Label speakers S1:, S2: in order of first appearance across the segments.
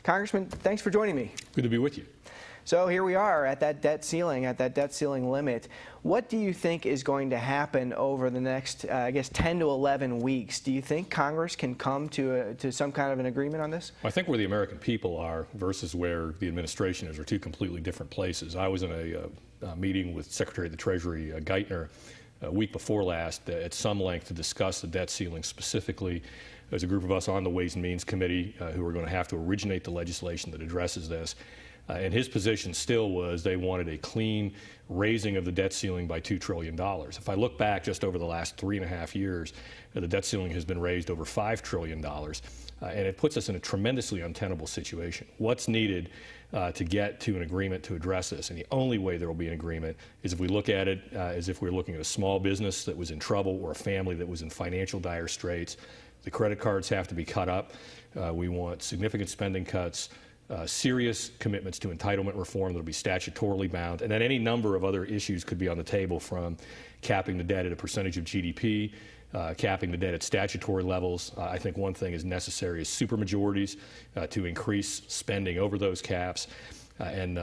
S1: Congressman, thanks for joining me.
S2: Good to be with you.
S1: So here we are at that debt ceiling, limit. What do you think is going to happen over the next, I guess, 10 to 11 weeks? Do you think Congress can come to some kind of an agreement on this?
S2: I think where the American people are versus where the administration is are two completely different places. I was in a meeting with Secretary of the Treasury Geithner a week before last at some length to discuss the debt ceiling specifically. There's a group of us on the Ways and Means Committee who are going to have to originate the legislation that addresses this. And his position still was they wanted a clean raising of the debt ceiling by $2 trillion. If I look back just over the last 3.5 years, the debt ceiling has been raised over $5 trillion. And it puts us in a tremendously untenable situation. What's needed to get to an agreement to address this? And the only way there will be an agreement is if we look at it as if we're looking at a small business that was in trouble or a family that was in financial dire straits. The credit cards have to be cut up. We want significant spending cuts. Serious commitments to entitlement reform that will be statutorily bound, and then any number of other issues could be on the table, from capping the debt at a percentage of GDP, capping the debt at statutory levels. I think one thing is necessary is supermajorities to increase spending over those caps, and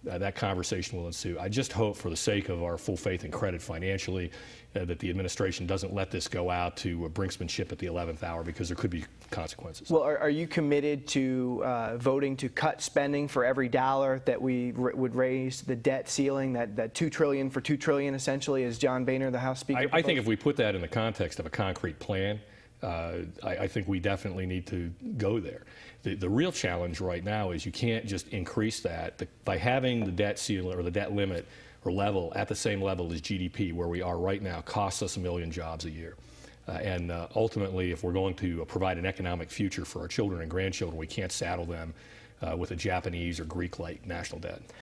S2: that conversation will ensue. I just hope, for the sake of our full faith and credit financially, that the administration doesn't let this go out to brinksmanship at the 11th hour, because there could be consequences.
S1: Well, are you committed to voting to cut spending for every dollar that we would raise the debt ceiling, that $2 trillion for $2 trillion, essentially, as John Boehner, the House Speaker,
S2: I think if we put that in the context of a concrete plan, I think we definitely need to go there. The real challenge right now is you can't just increase that. By having the debt ceiling or the debt limit or level at the same level as GDP, where we are right now, costs us 1 million jobs a year. And ultimately, if we're going to provide an economic future for our children and grandchildren, we can't saddle them with a Japanese or Greek-like national debt.